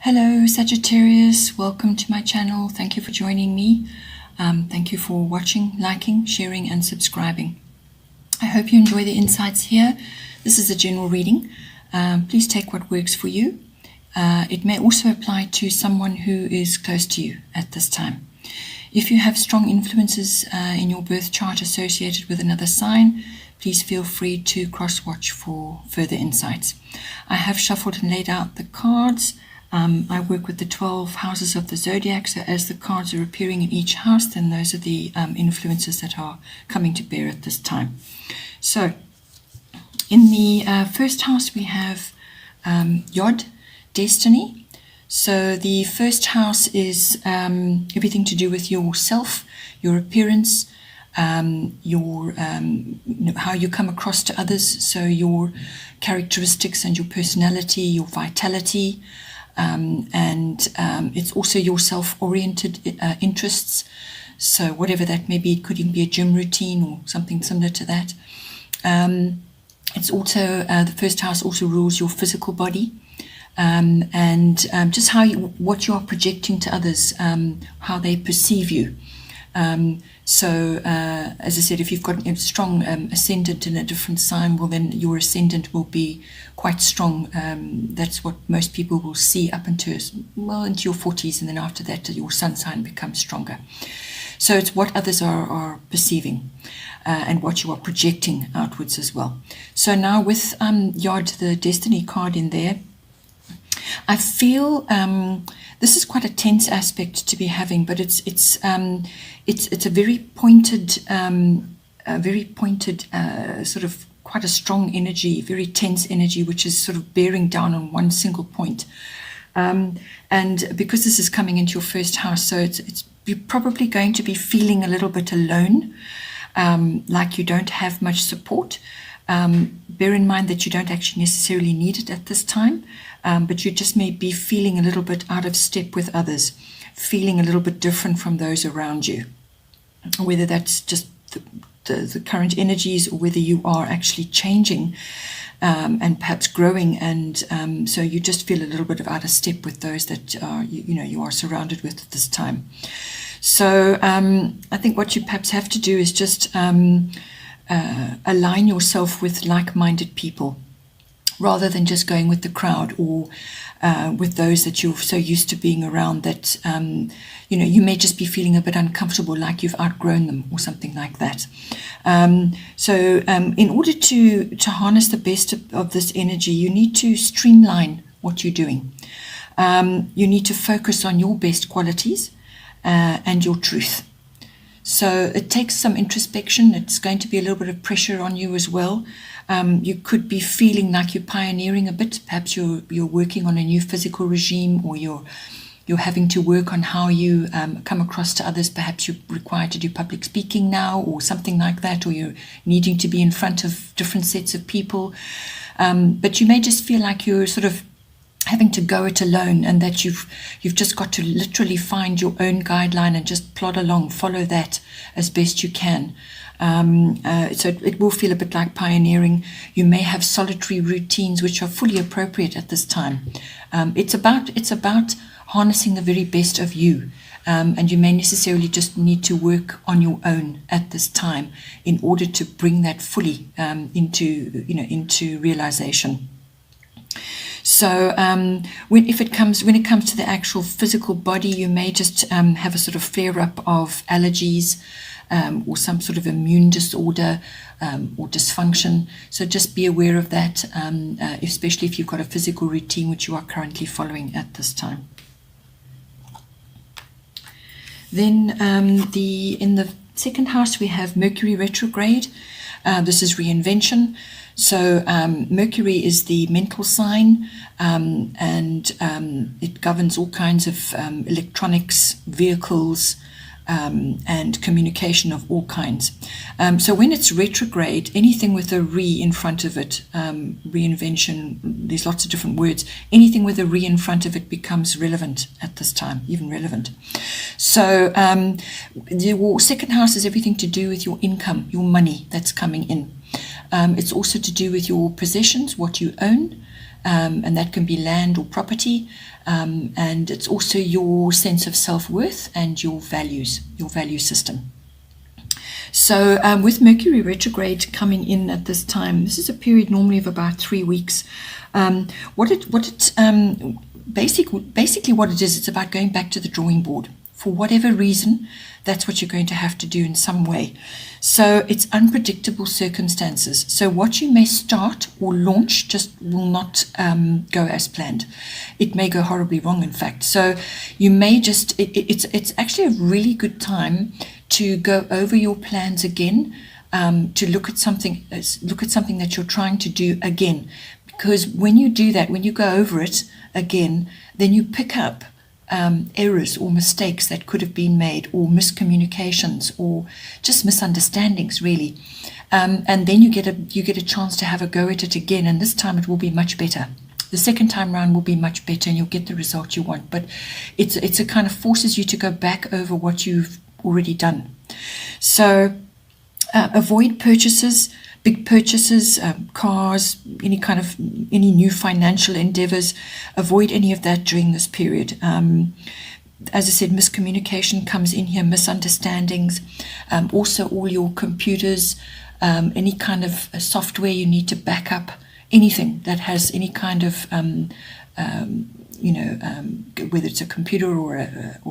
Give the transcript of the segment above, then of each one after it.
Hello Sagittarius, welcome to my channel. Thank you for joining me. Thank you for watching, liking, sharing and subscribing. I hope you enjoy the insights here. This is a general reading. Please take what works for you. It may also apply to someone who is close to you at this time. If you have strong influences in your birth chart associated with another sign, please feel free to cross-watch for further insights. I have shuffled and laid out the cards. I work with the 12 houses of the Zodiac, so as the cards are appearing in each house, then those are the influences that are coming to bear at this time. So, in the first house we have Yod, Destiny. So the first house is everything to do with yourself, your appearance, your how you come across to others, so your characteristics and your personality, your vitality. And it's also your self-oriented interests. So whatever that may be, it could even be a gym routine or something similar to that. It's also, the first house also rules your physical body. And just what you are projecting to others, how they perceive you. So, as I said, if you've got a strong ascendant in a different sign, well, then your ascendant will be quite strong. That's what most people will see up into your 40s, and then after that, your sun sign becomes stronger. So it's what others are perceiving, and what you are projecting outwards as well. So now with Yod, the Destiny card in there, I feel this is quite a tense aspect to be having, but it's a very pointed, sort of quite a strong energy, very tense energy, which is sort of bearing down on one single point. And because this is coming into your first house, so you're probably going to be feeling a little bit alone, like you don't have much support. Bear in mind that you don't actually necessarily need it at this time, but you just may be feeling a little bit out of step with others, feeling a little bit different from those around you, whether that's just the current energies or whether you are actually changing and perhaps growing, and so you just feel a little bit of out of step with those that you are surrounded with at this time. So I think what you perhaps have to do is just align yourself with like-minded people, rather than just going with the crowd or with those that you're so used to being around that you may just be feeling a bit uncomfortable, like you've outgrown them or something like that. So in order to harness the best of this energy, you need to streamline what you're doing. You need to focus on your best qualities and your truth. So it takes some introspection. It's going to be a little bit of pressure on you as well. You could be feeling like you're pioneering a bit. Perhaps you're working on a new physical regime, or you're having to work on how you come across to others. Perhaps you're required to do public speaking now, or something like that, or you're needing to be in front of different sets of people. But you may just feel like you're sort of having to go it alone, and that you've just got to literally find your own guideline and just plod along, follow that as best you can. So it will feel a bit like pioneering. You may have solitary routines which are fully appropriate at this time. It's about harnessing the very best of you, and you may necessarily just need to work on your own at this time in order to bring that fully into realization. So when it comes to the actual physical body, you may just have a sort of flare-up of allergies, or some sort of immune disorder or dysfunction. So just be aware of that, especially if you've got a physical routine which you are currently following at this time. Then in the second house we have Mercury retrograde. This is reinvention. So Mercury is the mental sign, and it governs all kinds of electronics, vehicles, and communication of all kinds. So when it's retrograde, anything with a re in front of it, reinvention, there's lots of different words, anything with a re in front of it becomes relevant at this time, even relevant. So your second house is everything to do with your income, your money that's coming in. It's also to do with your possessions, what you own, and that can be land or property, and it's also your sense of self-worth and your values, your value system. So with Mercury retrograde coming in at this time, this is a period normally of about 3 weeks. Basically what it is, it's about going back to the drawing board. For whatever reason, that's what you're going to have to do in some way. So it's unpredictable circumstances. So what you may start or launch just will not go as planned. It may go horribly wrong, in fact. So you may just, it's actually a really good time to go over your plans again, to look at something that you're trying to do again. Because when you do that, when you go over it again, then you pick up errors or mistakes that could have been made, or miscommunications, or just misunderstandings, really. And then you get a chance to have a go at it again, and this time it will be much better. The second time round will be much better, and you'll get the result you want. But it's a kind of forces you to go back over what you've already done. So avoid purchases. Big purchases, cars, any new financial endeavors. Avoid any of that during this period. As I said, miscommunication comes in here, misunderstandings. Also, all your computers, any kind of software you need to back up, anything that has any kind of, whether it's a computer or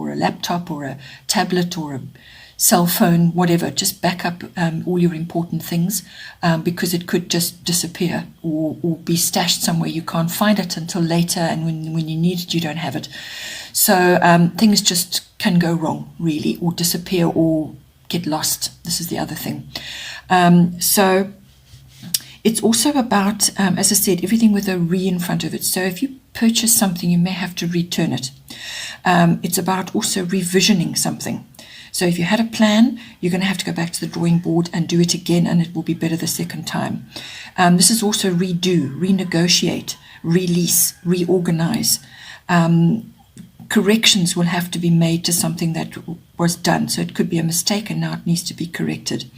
a laptop or a tablet or a cell phone, whatever, just back up all your important things, because it could just disappear or be stashed somewhere. You can't find it until later, and when you need it, you don't have it. So things just can go wrong, really, or disappear or get lost. This is the other thing. So it's also about, as I said, everything with a re in front of it. So if you purchase something, you may have to return it. It's about also revisioning something. So if you had a plan, you're going to have to go back to the drawing board and do it again, and it will be better the second time. This is also redo, renegotiate, release, reorganize. Corrections will have to be made to something that was done. So it could be a mistake and now it needs to be corrected.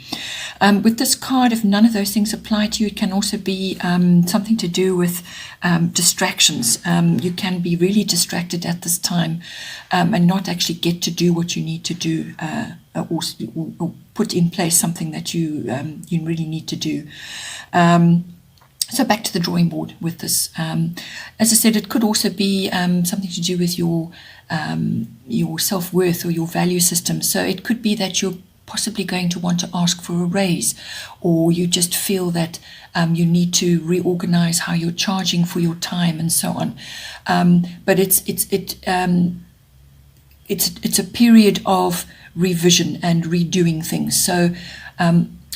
With this card, if none of those things apply to you, it can also be something to do with distractions. You can be really distracted at this time and not actually get to do what you need to do, or put in place something that you really need to do. So back to the drawing board with this. As I said, it could also be something to do with your self-worth or your value system. So it could be that you're possibly going to want to ask for a raise, or you just feel that you need to reorganize how you're charging for your time and so on. But it's a period of revision and redoing things. So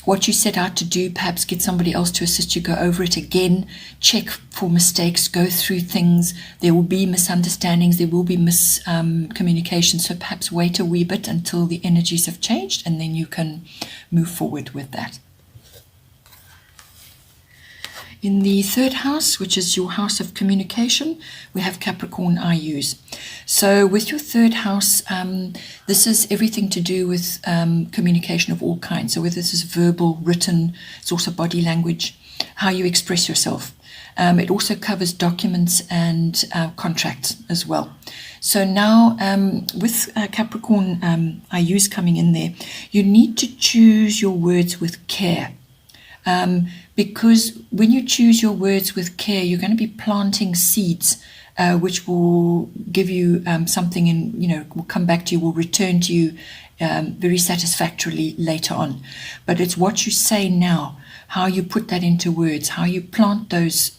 what you set out to do, perhaps get somebody else to assist you, go over it again, check for mistakes, go through things. There will be misunderstandings, there will be miscommunication, so perhaps wait a wee bit until the energies have changed, and then you can move forward with that. In the third house, which is your house of communication, we have Capricorn IUs. So with your third house, this is everything to do with communication of all kinds. So whether this is verbal, written, it's also body language, how you express yourself. It also covers documents and contracts as well. So now with Capricorn IUs coming in there, you need to choose your words with care. Because when you choose your words with care, you're going to be planting seeds, which will give you something, will come back to you, will return to you very satisfactorily later on. But it's what you say now, how you put that into words, how you plant those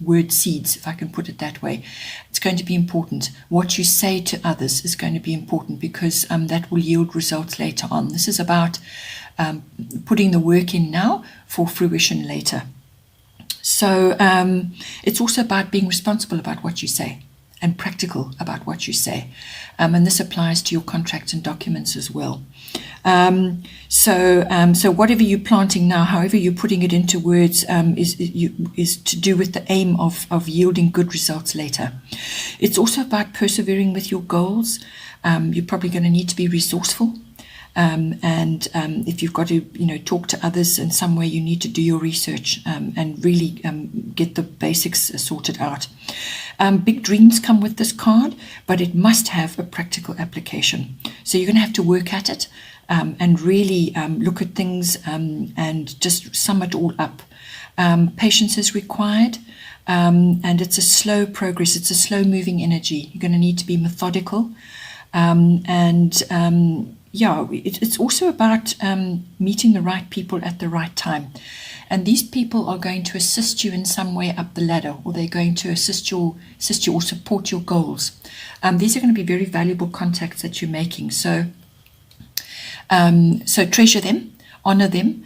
word seeds, if I can put it that way. It's going to be important. What you say to others is going to be important, because that will yield results later on. This is about putting the work in now for fruition later. So it's also about being responsible about what you say and practical about what you say. And this applies to your contracts and documents as well. So whatever you're planting now, however you're putting it into words, is to do with the aim of yielding good results later. It's also about persevering with your goals. You're probably going to need to be resourceful. and if you've got to, talk to others in some way, you need to do your research and really get the basics sorted out. Big dreams come with this card, but it must have a practical application. So you're going to have to work at it and really look at things and just sum it all up. Patience is required, and it's a slow progress. It's a slow moving energy. You're going to need to be methodical. It's also about meeting the right people at the right time. And these people are going to assist you in some way up the ladder, or they're going to assist you or support your goals. These are going to be very valuable contacts that you're making. So treasure them, honor them,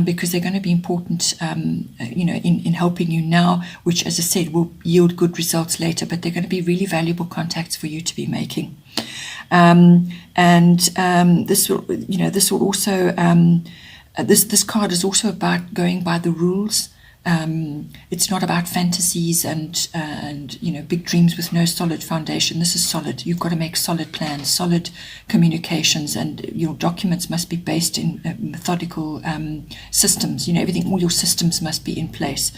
because they're going to be important, in helping you now, which, as I said, will yield good results later. But they're going to be really valuable contacts for you to be making. This will also. This card is also about going by the rules. It's not about fantasies and big dreams with no solid foundation. This is solid. You've got to make solid plans, solid communications, and your documents must be based in methodical systems. All your systems must be in place.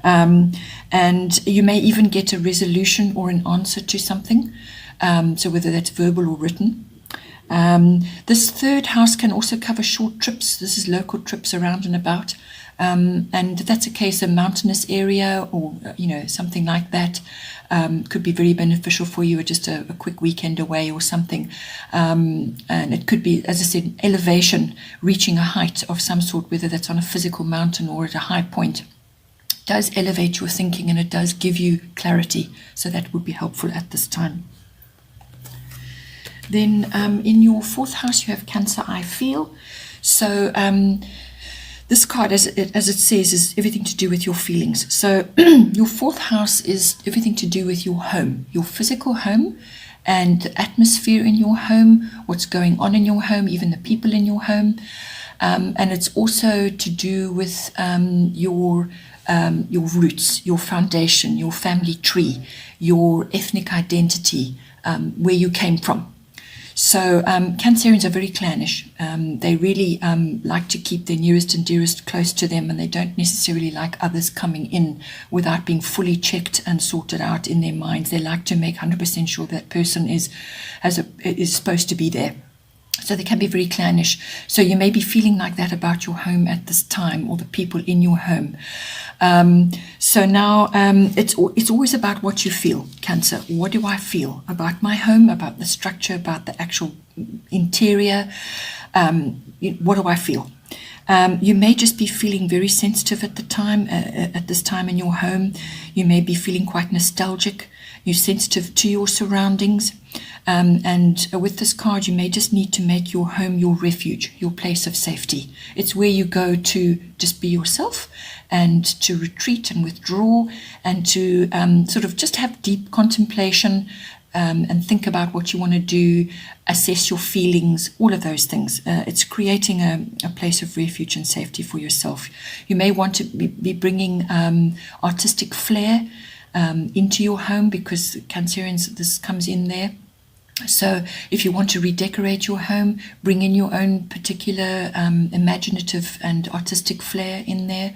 And you may even get a resolution or an answer to something. So whether that's verbal or written. This third house can also cover short trips. This is local trips around and about. And if that's a case, a mountainous area or, something like that could be very beneficial for you, or just a quick weekend away or something. And it could be, as I said, elevation, reaching a height of some sort, whether that's on a physical mountain or at a high point. It does elevate your thinking and it does give you clarity. So that would be helpful at this time. Then in your fourth house, you have Cancer, I feel. So this card, as it says, is everything to do with your feelings. So your fourth house is everything to do with your home, your physical home, and the atmosphere in your home, what's going on in your home, even the people in your home. And it's also to do with your roots, your foundation, your family tree, your ethnic identity, where you came from. So Cancerians are very clannish. They really like to keep their nearest and dearest close to them, and they don't necessarily like others coming in without being fully checked and sorted out in their minds. They like to make 100% sure that person is supposed to be there. So they can be very clannish. So you may be feeling like that about your home at this time, or the people in your home. So now it's always about what you feel, Cancer. What do I feel about my home, about the structure, about the actual interior? What do I feel? You may just be feeling very sensitive at this time in your home. You may be feeling quite nostalgic. You're sensitive to your surroundings. And with this card, you may just need to make your home your refuge, your place of safety. It's where you go to just be yourself and to retreat and withdraw and to sort of just have deep contemplation and think about what you want to do, assess your feelings, all of those things. It's creating a place of refuge and safety for yourself. You may want to be bringing artistic flair into your home, because Cancerians, this comes in there. So if you want to redecorate your home, bring in your own particular imaginative and artistic flair in there.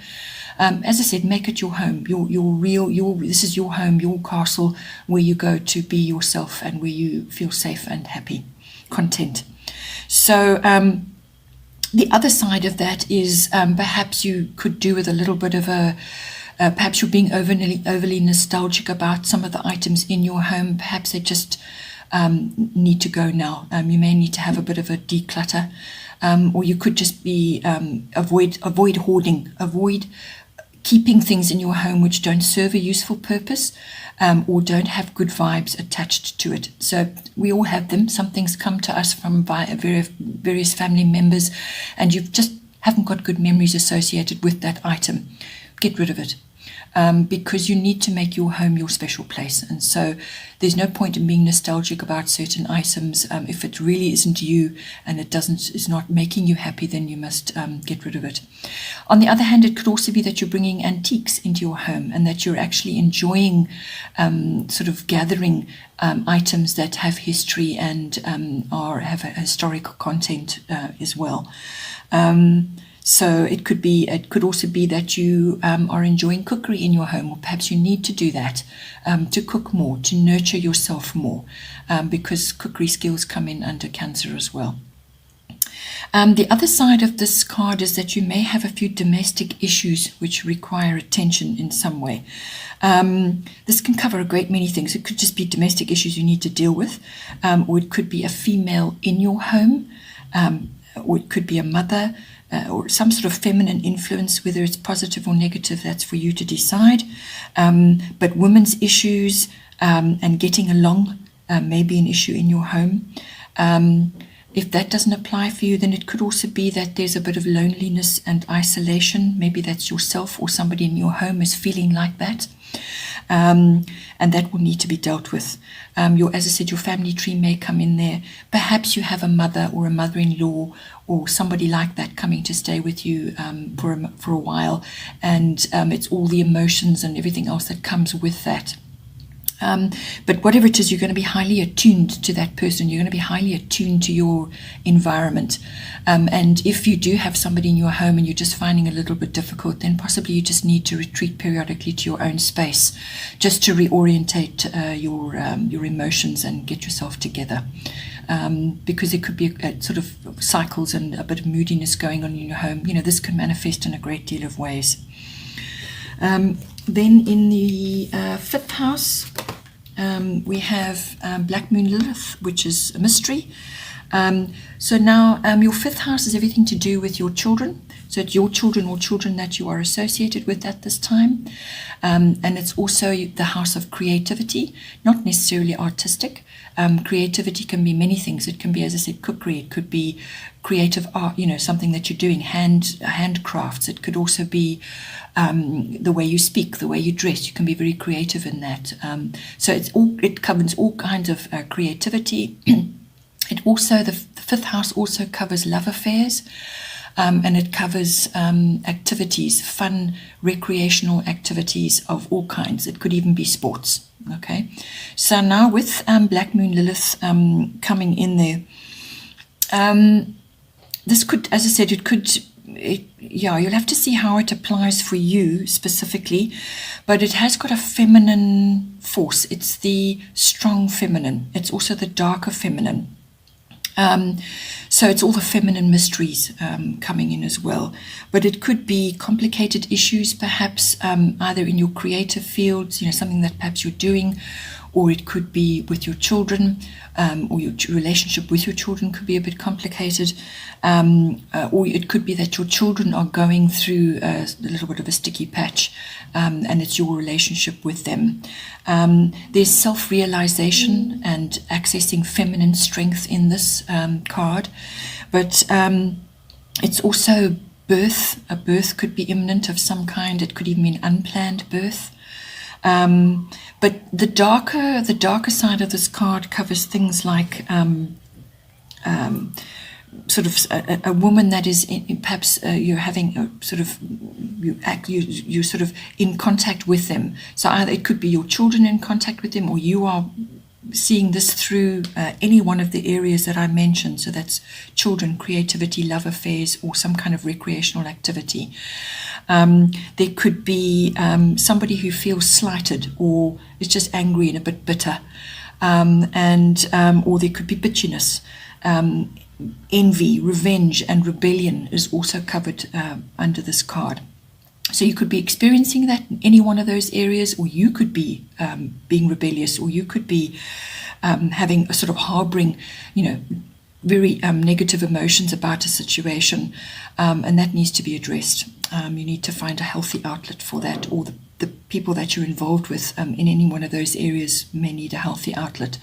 As I said, make it your home, this is your home, your castle, where you go to be yourself and where you feel safe and happy, content. So the other side of that is perhaps you could do with a little bit of perhaps you're being overly nostalgic about some of the items in your home. Perhaps they just need to go now. You may need to have a bit of a declutter, or you could just be avoid hoarding, avoid keeping things in your home which don't serve a useful purpose, or don't have good vibes attached to it. So we all have them. Some things come to us from various family members, and you just haven't got good memories associated with that item. Get rid of it. because you need to make your home your special place. And so there's no point in being nostalgic about certain items. If it really isn't you and is not making you happy, then you must get rid of it. On the other hand, it could also be that you're bringing antiques into your home and that you're actually enjoying sort of gathering items that have history and have a historical content as well. So it could also be that you are enjoying cookery in your home, or perhaps you need to do that, to cook more, to nurture yourself more, because cookery skills come in under Cancer as well. The other side of this card is that you may have a few domestic issues which require attention in some way. This can cover a great many things. It could just be domestic issues you need to deal with, or it could be a female in your home, or it could be a mother, or some sort of feminine influence, whether it's positive or negative, that's for you to decide. But women's issues and getting along may be an issue in your home. If that doesn't apply for you, then it could also be that there's a bit of loneliness and isolation. Maybe that's yourself or somebody in your home is feeling like that. And that will need to be dealt with. As I said, your family tree may come in there. Perhaps you have a mother or a mother-in-law or somebody like that coming to stay with you for a while, and it's all the emotions and everything else that comes with that. But whatever it is, you're going to be highly attuned to that person. You're going to be highly attuned to your environment. And if you do have somebody in your home and you're just finding it a little bit difficult, then possibly you just need to retreat periodically to your own space, just to reorientate your emotions and get yourself together. Because it could be a sort of cycles and a bit of moodiness going on in your home. This can manifest in a great deal of ways. Then in the fifth house, we have Black Moon Lilith, which is a mystery. So now your fifth house is everything to do with your children. So it's your children or children that you are associated with at this time. And it's also the house of creativity, not necessarily artistic. Creativity can be many things. It can be, as I said, cookery. It could be creative art, something that you're doing, handcrafts. It could also be the way you speak, the way you dress. You can be very creative in that. So it covers all kinds of creativity. The fifth house also covers love affairs. And it covers activities, fun, recreational activities of all kinds. It could even be sports. Okay, so now with Black Moon Lilith coming in there, this could, as I said, you'll have to see how it applies for you specifically, but it has got a feminine force. It's the strong feminine. It's also the darker feminine. So it's all the feminine mysteries coming in as well. But it could be complicated issues, perhaps either in your creative fields, something that perhaps you're doing, or it could be with your children, or your relationship with your children could be a bit complicated, or it could be that your children are going through a little bit of a sticky patch, and it's your relationship with them. There's self-realization and accessing feminine strength in this card, but it's also birth. A birth could be imminent of some kind. It could even be an unplanned birth. But the darker side of this card covers things like sort of a woman that is perhaps you're having a sort of you're sort of in contact with them. So either it could be your children in contact with them, or you are seeing this through any one of the areas that I mentioned. So that's children, creativity, love affairs, or some kind of recreational activity. There could be somebody who feels slighted or is just angry and a bit bitter, or there could be bitchiness. Envy, revenge, and rebellion is also covered under this card. So you could be experiencing that in any one of those areas, or you could be being rebellious, or you could be having a sort of harboring, very negative emotions about a situation, and that needs to be addressed. You need to find a healthy outlet for that, or the people that you're involved with in any one of those areas may need a healthy outlet.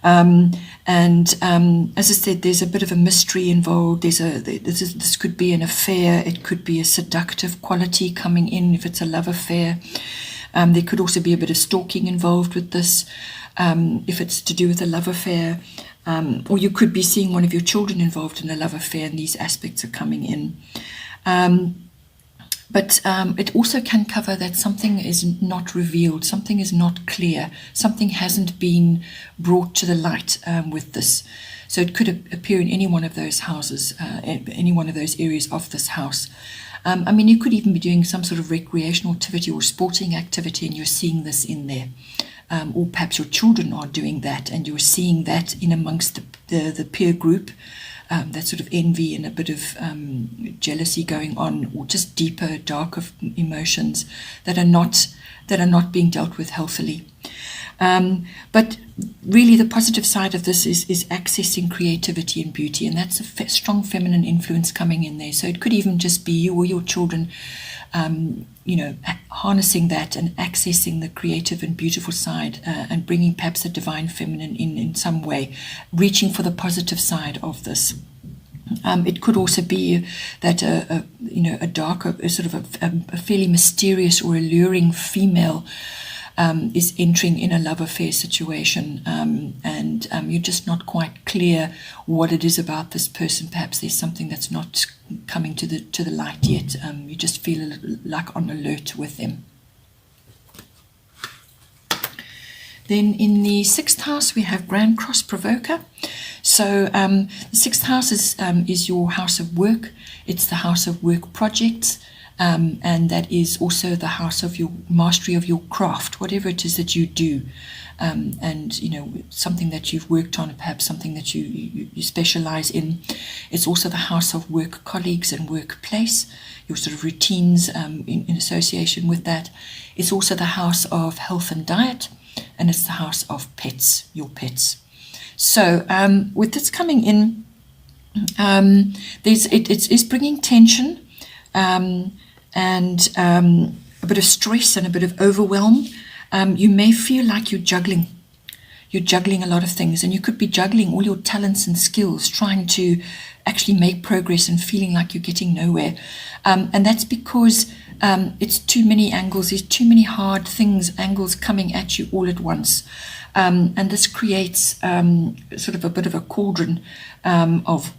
As I said, there's a bit of a mystery involved. This could be an affair. It could be a seductive quality coming in if it's a love affair. There could also be a bit of stalking involved with this if it's to do with a love affair. Or you could be seeing one of your children involved in a love affair, and these aspects are coming in. But it also can cover that something is not revealed, something is not clear, something hasn't been brought to the light with this. So it could appear in any one of those houses, any one of those areas of this house. I mean, you could even be doing some sort of recreational activity or sporting activity, and you're seeing this in there. Or perhaps your children are doing that, and you're seeing that in amongst the peer group. That sort of envy and a bit of jealousy going on, or just deeper, darker emotions that are not being dealt with healthily. But really, the positive side of this is accessing creativity and beauty, and that's a strong feminine influence coming in there. So it could even just be you or your children, harnessing that and accessing the creative and beautiful side, and bringing perhaps a divine feminine in some way, reaching for the positive side of this. It could also be that a darker, a fairly mysterious or alluring female is entering in a love affair situation, and you're just not quite clear what it is about this person. Perhaps there's something that's not coming to the light yet. You just feel a little like on alert with them. Then in the 6th house we have Grand Cross Provoker. So the 6th house is your house of work. It's the house of work projects. And that is also the house of your mastery of your craft, whatever it is that you do, and something that you've worked on, perhaps something that you specialize in. It's also the house of work colleagues and workplace, your sort of routines in association with that. It's also the house of health and diet, and it's the house of pets, your pets. So with this coming in, it's bringing tension. And a bit of stress and a bit of overwhelm. You may feel like you're juggling a lot of things, and you could be juggling all your talents and skills, trying to actually make progress and feeling like you're getting nowhere. And that's because it's too many angles, there's too many hard angles coming at you all at once. And this creates sort of a bit of a cauldron of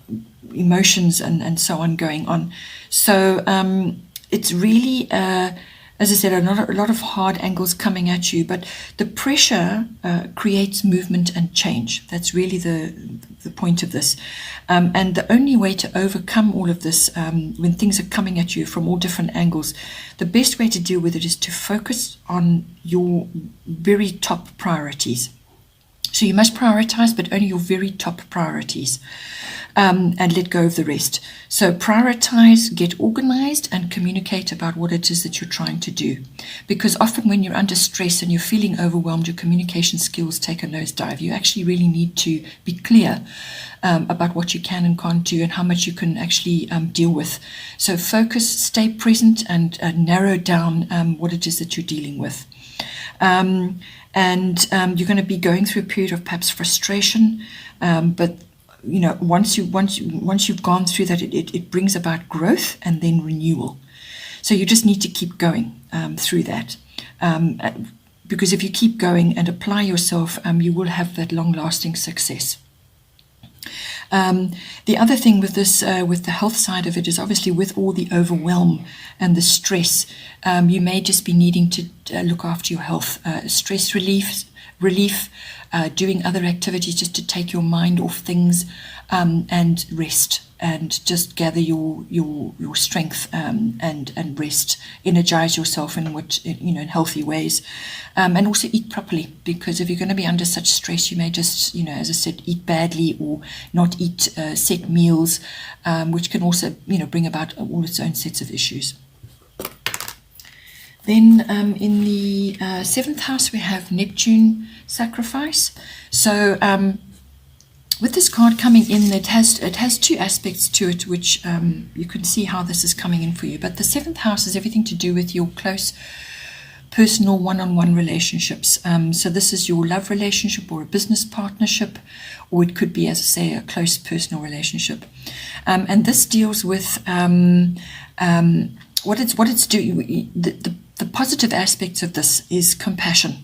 emotions and so on going on. So it's really, as I said, a lot of hard angles coming at you, but the pressure creates movement and change. That's really the point of this. And the only way to overcome all of this, when things are coming at you from all different angles, the best way to deal with it is to focus on your very top priorities. So you must prioritize, but only your very top priorities, and let go of the rest. So prioritize, get organized, and communicate about what it is that you're trying to do. Because often when you're under stress and you're feeling overwhelmed, your communication skills take a nosedive. You actually really need to be clear about what you can and can't do and how much you can actually deal with. So focus, stay present, and narrow down what it is that you're dealing with. And you're going to be going through a period of perhaps frustration, but once you've gone through that, it brings about growth and then renewal. So you just need to keep going through that, because if you keep going and apply yourself, you will have that long-lasting success. The other thing with this, with the health side of it, is obviously with all the overwhelm and the stress, you may just be needing to look after your health, stress relief, doing other activities just to take your mind off things, and rest, and just gather your strength, and rest, energize yourself in in healthy ways, and also eat properly, because if you're going to be under such stress, you may just as I said, eat badly or not eat set meals, which can also bring about all its own sets of issues. Then in the 7th house we have Neptune sacrifice. So with this card coming in, it has two aspects to it, which you can see how this is coming in for you. But the 7th house is everything to do with your close personal one-on-one relationships. So this is your love relationship or a business partnership, or it could be, as I say, a close personal relationship. And this deals with what it's doing. The positive aspects of this is compassion,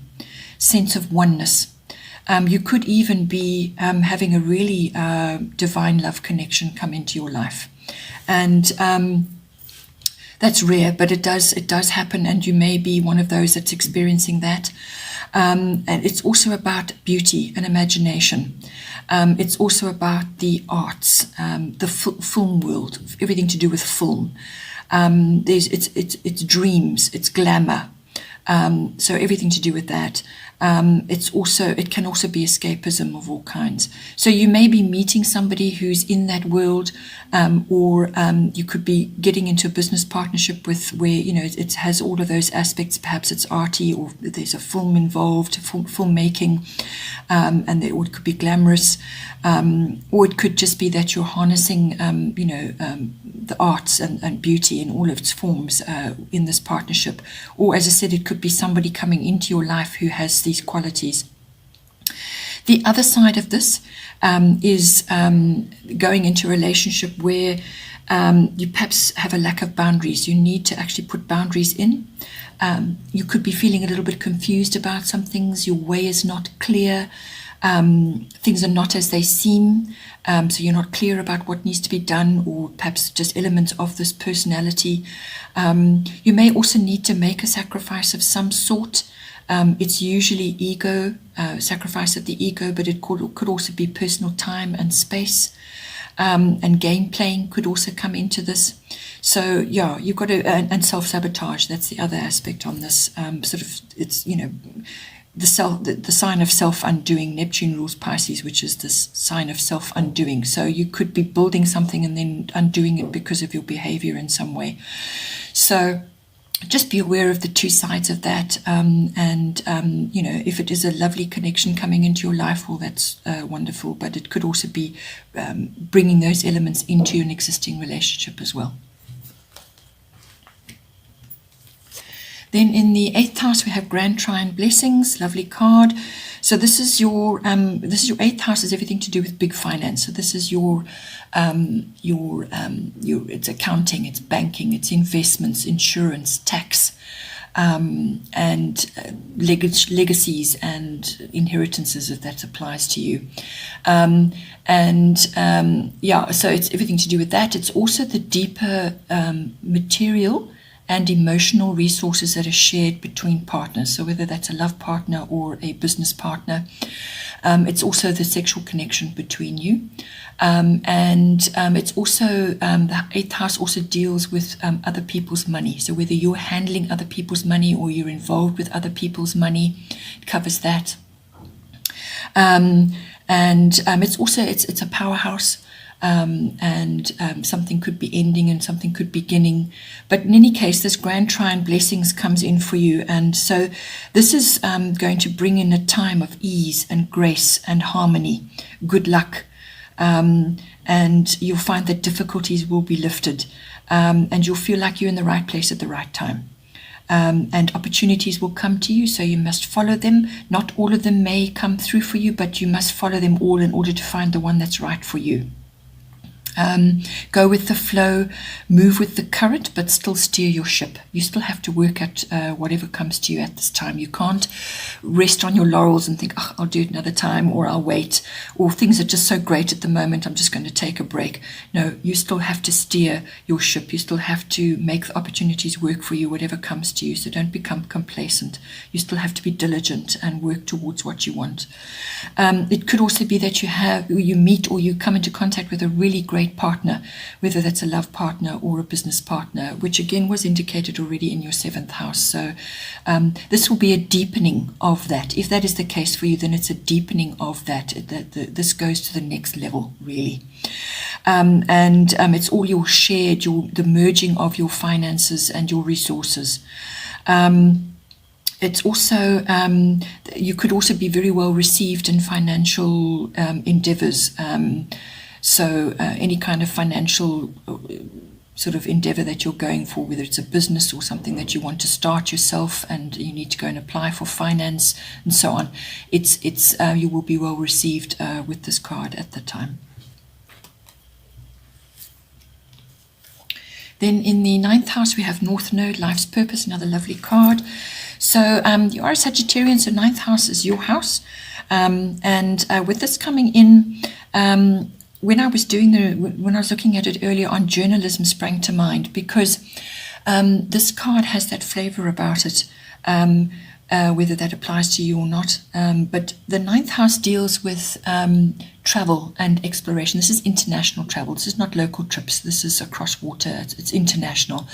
sense of oneness. You could even be having a really divine love connection come into your life. And that's rare, but it does happen, and you may be one of those that's experiencing that. And it's also about beauty and imagination. It's also about the arts, the film world, everything to do with film. It's dreams, it's glamour. So everything to do with that. It can also be escapism of all kinds. So you may be meeting somebody who's in that world, or you could be getting into a business partnership where it has all of those aspects. Perhaps it's arty, or there's a film involved, filmmaking, or it could be glamorous, or it could just be that you're harnessing the arts and beauty in all of its forms in this partnership. Or, as I said, it could be somebody coming into your life who has these qualities. The other side of this is going into a relationship where you perhaps have a lack of boundaries. You need to actually put boundaries in. You could be feeling a little bit confused about some things. Your way is not clear. Things are not as they seem. So you're not clear about what needs to be done, or perhaps just elements of this personality. You may also need to make a sacrifice of some sort. It's usually ego, sacrifice of the ego, but it could also be personal time and space. And game playing could also come into this. So yeah, you've got to, and self-sabotage, that's the other aspect on this. It's, the sign of self-undoing. Neptune rules Pisces, which is this sign of self-undoing. So you could be building something and then undoing it because of your behavior in some way. So just be aware of the two sides of that. If it is a lovely connection coming into your life, well, that's wonderful. But it could also be bringing those elements into an existing relationship as well. Then in the 8th house, we have Grand Trine Blessings, lovely card. So this is your 8th house, is everything to do with big finance. So this is your it's accounting, it's banking, it's investments, insurance, tax, and legacies and inheritances, if that applies to you. So it's everything to do with that. It's also the deeper material and emotional resources that are shared between partners. So whether that's a love partner or a business partner, it's also the sexual connection between you. It's also, the 8th house also deals with other people's money. So whether you're handling other people's money or you're involved with other people's money, it covers that. It's also, it's a powerhouse. Something could be ending and something could be beginning. But in any case, this Grand Trine Blessings comes in for you. And so this is going to bring in a time of ease and grace and harmony, good luck. And you'll find that difficulties will be lifted. And you'll feel like you're in the right place at the right time. And opportunities will come to you, so you must follow them. Not all of them may come through for you, but you must follow them all in order to find the one that's right for you. Go with the flow, move with the current, but still steer your ship. You still have to work at whatever comes to you at this time. You can't rest on your laurels and think, oh, I'll do it another time, or I'll wait, or things are just so great at the moment, I'm just going to take a break. No, you still have to steer your ship. You still have to make the opportunities work for you, whatever comes to you. So don't become complacent. You still have to be diligent and work towards what you want. It could also be that you meet or you come into contact with a really great partner, whether that's a love partner or a business partner, which again was indicated already in your 7th house. So this will be a deepening of that. If that is the case for you, then it's a deepening of that. This goes to the next level, really. It's all your shared, the merging of your finances and your resources. It's also, you could also be very well received in financial endeavors. So any kind of financial sort of endeavor that you're going for, whether it's a business or something that you want to start yourself and you need to go and apply for finance and so on. You will be well received with this card at the time. Then in the 9th house, we have North Node, Life's Purpose, another lovely card. So you are a Sagittarian, so 9th house is your house. And with this coming in, when I was looking at it earlier on, journalism sprang to mind, because this card has that flavor about it, whether that applies to you or not. But the 9th house deals with travel and exploration. This is international travel. This is not local trips. This is across water. It's international.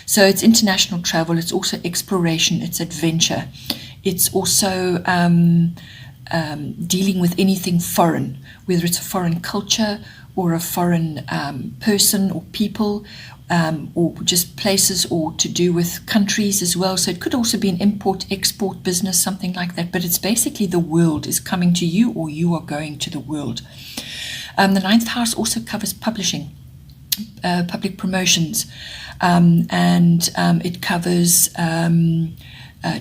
So it's international travel. It's also exploration. It's adventure. It's also dealing with anything foreign, whether it's a foreign culture or a foreign person or people, or just places, or to do with countries as well. So it could also be an import-export business, something like that. But it's basically the world is coming to you, or you are going to the world. The 9th house also covers publishing, public promotions, and it covers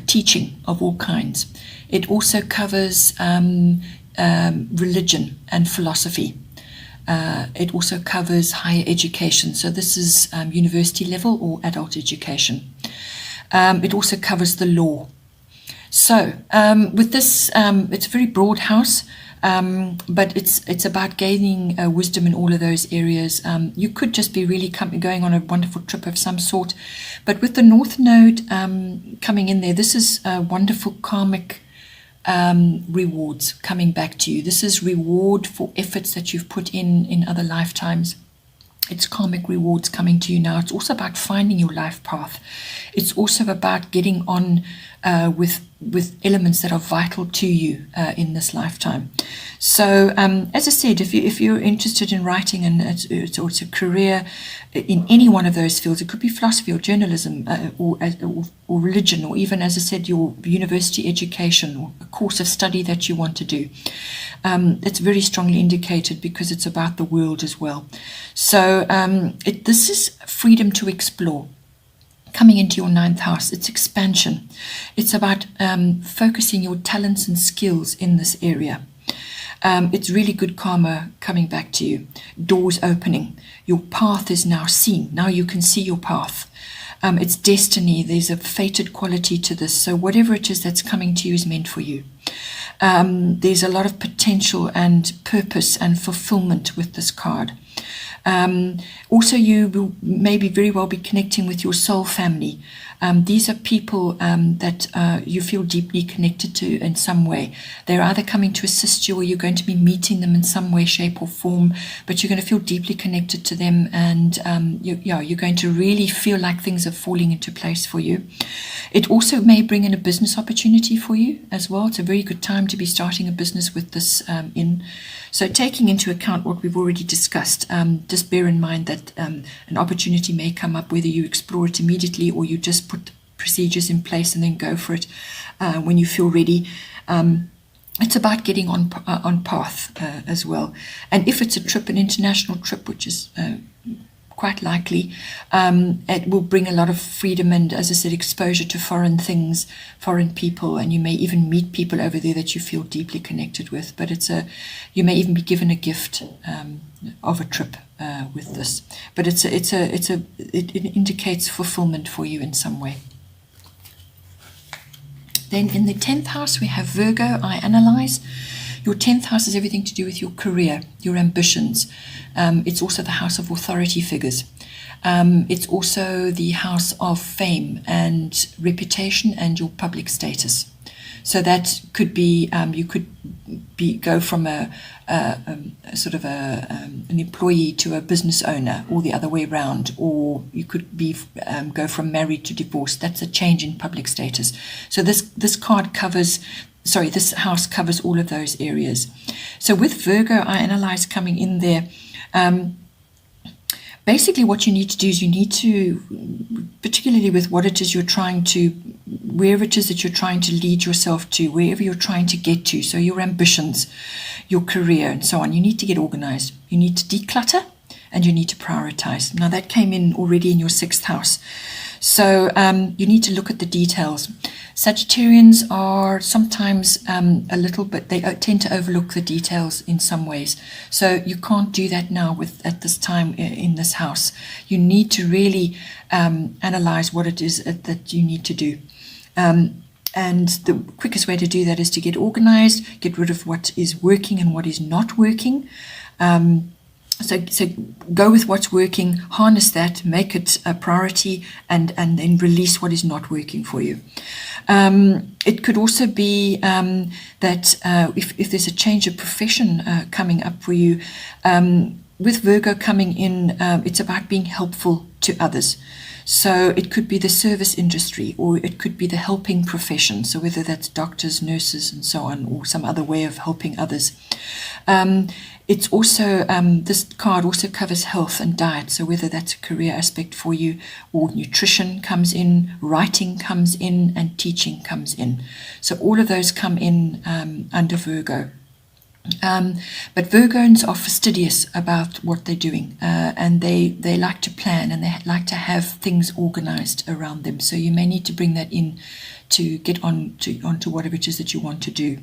teaching of all kinds. It also covers religion and philosophy. It also covers higher education. So this is university level or adult education. It also covers the law. So with this, it's a very broad house, but it's about gaining wisdom in all of those areas. You could just be really going on a wonderful trip of some sort. But with the North Node coming in there, this is wonderful karmic rewards coming back to you. This is reward for efforts that you've put in other lifetimes. It's karmic rewards coming to you now. It's also about finding your life path. It's also about getting on with elements that are vital to you in this lifetime. So as I said, if you're interested in writing and it's a career in any one of those fields, it could be philosophy or journalism or religion, or even, as I said, your university education or a course of study that you want to do. It's very strongly indicated because it's about the world as well. So this is freedom to explore. Coming into your 9th house, it's expansion. It's about focusing your talents and skills in this area. It's really good karma coming back to you. Doors opening. Your path is now seen. Now you can see your path. It's destiny. There's a fated quality to this. So whatever it is that's coming to you is meant for you. There's a lot of potential and purpose and fulfillment with this card. Also, you will maybe very well be connecting with your soul family. These are people that you feel deeply connected to in some way. They're either coming to assist you, or you're going to be meeting them in some way, shape or form, but you're going to feel deeply connected to them, and you're going to really feel like things are falling into place for you. It also may bring in a business opportunity for you as well. It's a very good time to be starting a business with this in. So taking into account what we've already discussed, just bear in mind that an opportunity may come up, whether you explore it immediately or you just put procedures in place and then go for it when you feel ready. It's about getting on path as well. And if it's a trip, an international trip, which is quite likely, it will bring a lot of freedom and, as I said, exposure to foreign things, foreign people, and you may even meet people over there that you feel deeply connected with. But you may even be given a gift of a trip with this. But it indicates fulfillment for you in some way. Then in the 10th house, we have Virgo. I analyze. Your 10th house is everything to do with your career, your ambitions. It's also the house of authority figures. It's also the house of fame and reputation and your public status. So that could be, you could go from an employee to a business owner, or the other way around, or you could go from married to divorced. That's a change in public status. So this house covers all of those areas. So with Virgo, I analyze coming in there. Basically, what you need to do is you need to, particularly with what it is you're trying to, wherever it is that you're trying to lead yourself to, wherever you're trying to get to, so your ambitions, your career, and so on, you need to get organized. You need to declutter and you need to prioritize. Now that came in already in your 6th house. So you need to look at the details. Sagittarians are sometimes a little bit, they tend to overlook the details in some ways. So you can't do that now at this time in this house. You need to really analyze what it is that you need to do. And the quickest way to do that is to get organized, get rid of what is working and what is not working. So go with what's working, harness that, make it a priority, and then release what is not working for you. It could also be that if there's a change of profession coming up for you, with Virgo coming in, it's about being helpful to others. So it could be the service industry, or it could be the helping profession. So whether that's doctors, nurses, and so on, or some other way of helping others. It's also, this card also covers health and diet. So whether that's a career aspect for you, or nutrition comes in, writing comes in, and teaching comes in. So all of those come in under Virgo. But Virgons are fastidious about what they're doing, and they like to plan, and they like to have things organized around them. So you may need to bring that in to get onto whatever it is that you want to do.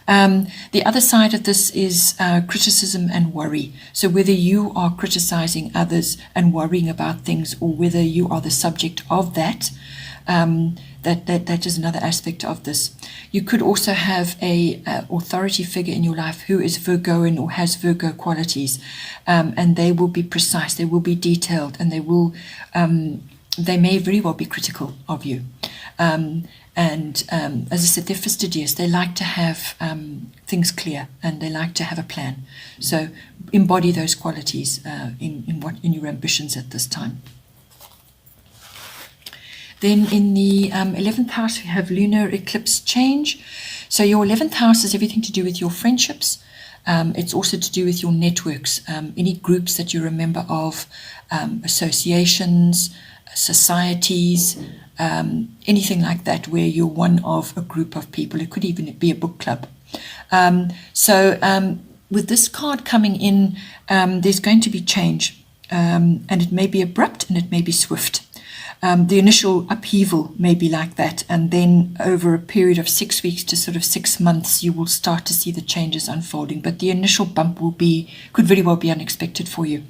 The other side of this is criticism and worry. So whether you are criticizing others and worrying about things, or whether you are the subject of that, that is another aspect of this. You could also have a authority figure in your life who is Virgoan or has Virgo qualities, and they will be precise, they will be detailed, and they may very well be critical of you. As I said, they're fastidious. They like to have things clear, and they like to have a plan. So embody those qualities in your ambitions at this time. Then in the 11th house, we have lunar eclipse change. So your 11th house is everything to do with your friendships. It's also to do with your networks, any groups that you remember of, associations, societies, anything like that where you're one of a group of people. It could even be a book club. With this card coming in, there's going to be change, and it may be abrupt and it may be swift. The initial upheaval may be like that, and then over a period of 6 weeks to sort of 6 months, you will start to see the changes unfolding. But the initial bump could very well be unexpected for you.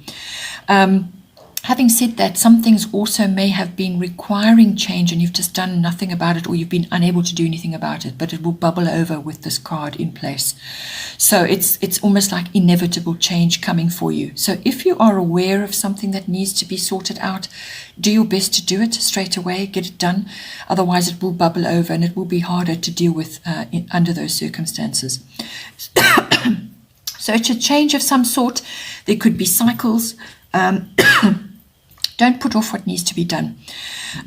Having said that, some things also may have been requiring change, and you've just done nothing about it, or you've been unable to do anything about it, but it will bubble over with this card in place. So it's almost like inevitable change coming for you. So if you are aware of something that needs to be sorted out, do your best to do it straight away, get it done. Otherwise it will bubble over, and it will be harder to deal with under those circumstances. So it's a change of some sort. There could be cycles. Don't put off what needs to be done.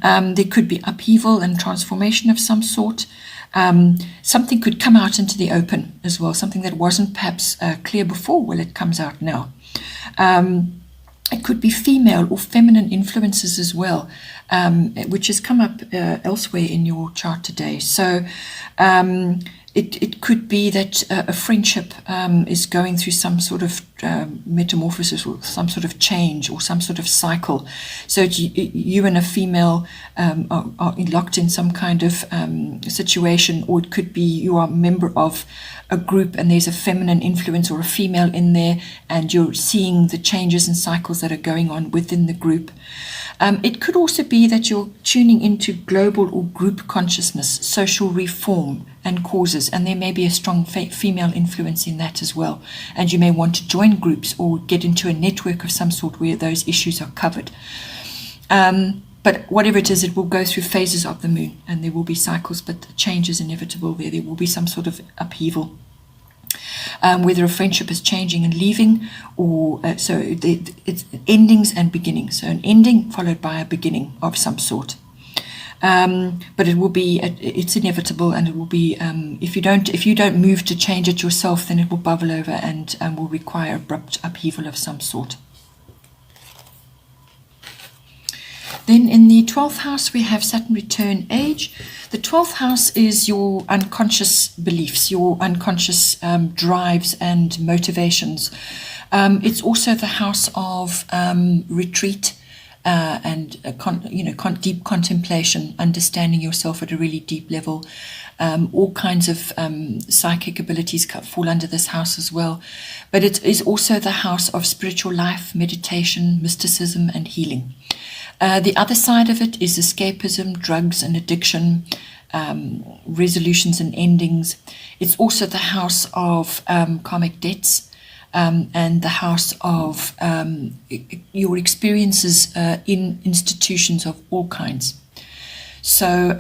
There could be upheaval and transformation of some sort. Something could come out into the open as well, something that wasn't perhaps clear before. Well, it comes out now. It could be female or feminine influences as well, which has come up elsewhere in your chart today. So it could be that a friendship is going through some sort of metamorphosis, or some sort of change, or some sort of cycle. So you and a female are locked in some kind of situation, or it could be you are a member of a group and there's a feminine influence or a female in there, and you're seeing the changes and cycles that are going on within the group. It could also be that you're tuning into global or group consciousness, social reform and causes, and there may be a strong female influence in that as well. And you may want to join groups or get into a network of some sort where those issues are covered. But whatever it is, it will go through phases of the moon, and there will be cycles, but the change is inevitable there. There will be some sort of upheaval. Whether a friendship is changing and leaving, or it's endings and beginnings. So an ending followed by a beginning of some sort. But it's inevitable, and it will be if you don't move to change it yourself, then it will bubble over and will require abrupt upheaval of some sort. Then in the 12th house, we have Saturn return age. The 12th house is your unconscious beliefs, your unconscious drives and motivations. It's also the house of retreat and deep contemplation, understanding yourself at a really deep level. All kinds of psychic abilities fall under this house as well. But it is also the house of spiritual life, meditation, mysticism, and healing. The other side of it is escapism, drugs and addiction, resolutions and endings. It's also the house of karmic debts, and the house of your experiences in institutions of all kinds. So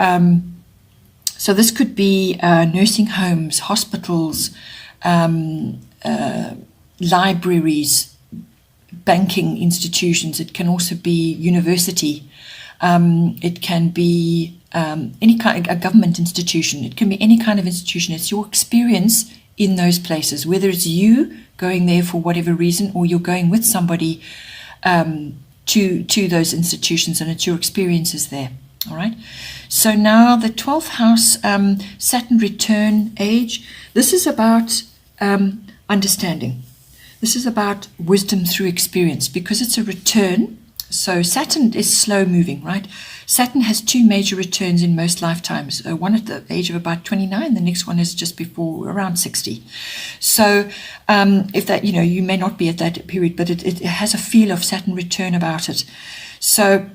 this could be nursing homes, hospitals, libraries, banking institutions. It can also be university. It can be any kind, a government institution. It can be any kind of institution. It's your experience in those places, whether it's you going there for whatever reason or you're going with somebody to those institutions, and it's your experiences there. All right. So now the 12th house, Saturn return age. This is about understanding. This is about wisdom through experience, because it's a return. So Saturn is slow moving, right? Saturn has two major returns in most lifetimes. One at the age of about 29, the next one is just before around 60. So if that, you may not be at that period, but it has a feel of Saturn return about it. So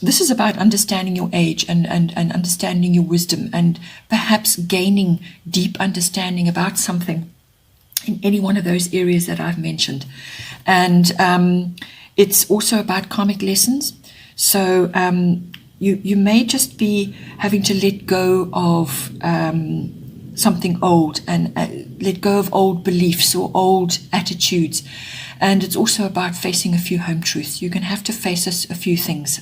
this is about understanding your age and understanding your wisdom, and perhaps gaining deep understanding about something in any one of those areas that I've mentioned. And it's also about karmic lessons. So you may just be having to let go of something old, and let go of old beliefs or old attitudes. And it's also about facing a few home truths. You're going to have to face a few things.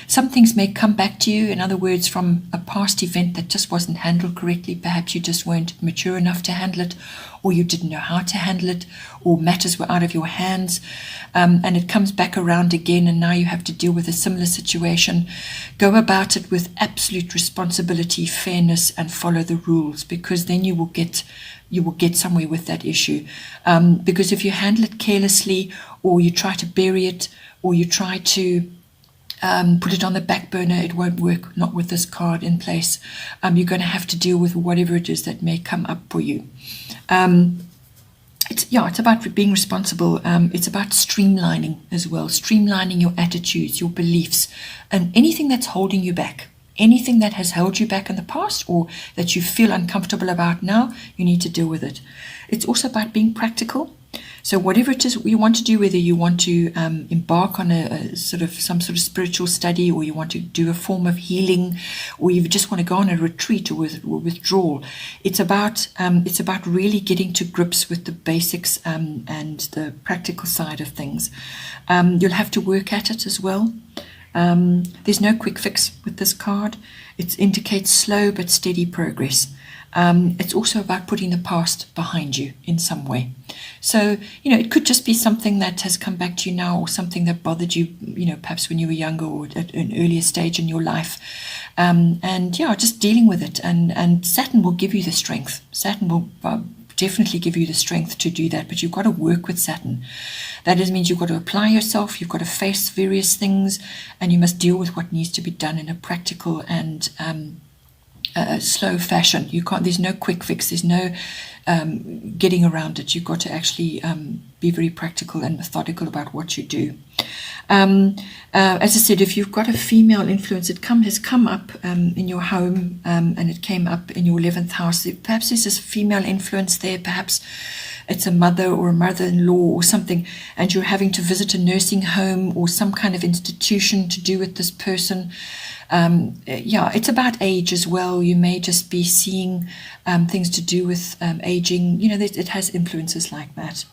Some things may come back to you, in other words, from a past event that just wasn't handled correctly. Perhaps you just weren't mature enough to handle it, or you didn't know how to handle it, or matters were out of your hands. And it comes back around again, and now you have to deal with a similar situation. Go about it with absolute responsibility, fairness, and follow the rules, because then you will get somewhere with that issue. Because if you handle it carelessly, or you try to bury it, or you try to put it on the back burner, it won't work, not with this card in place. You're going to have to deal with whatever it is that may come up for you. It's about being responsible. It's about streamlining as well, streamlining your attitudes, your beliefs, and anything that's holding you back. Anything that has held you back in the past, or that you feel uncomfortable about now, you need to deal with it. It's also about being practical. So whatever it is you want to do, whether you want to embark on some sort of spiritual study, or you want to do a form of healing, or you just want to go on a retreat or withdrawal, it's about really getting to grips with the basics and the practical side of things. You'll have to work at it as well. There's no quick fix with this card. It indicates slow but steady progress. It's also about putting the past behind you in some way. So, it could just be something that has come back to you now, or something that bothered you, perhaps when you were younger, or at an earlier stage in your life. Just dealing with it. And Saturn will give you the strength. Saturn will definitely give you the strength to do that, but you've got to work with Saturn. That means you've got to apply yourself, you've got to face various things, and you must deal with what needs to be done in a practical and slow fashion. There's no quick fix, there's no getting around it. You've got to actually be very practical and methodical about what you do. As I said, if you've got a female influence, it has come up in your home, and it came up in your 11th house. Perhaps there's this female influence there. Perhaps it's a mother or a mother-in-law or something, and you're having to visit a nursing home or some kind of institution to do with this person. It's about age as well. You may just be seeing things to do with aging. It has influences like that.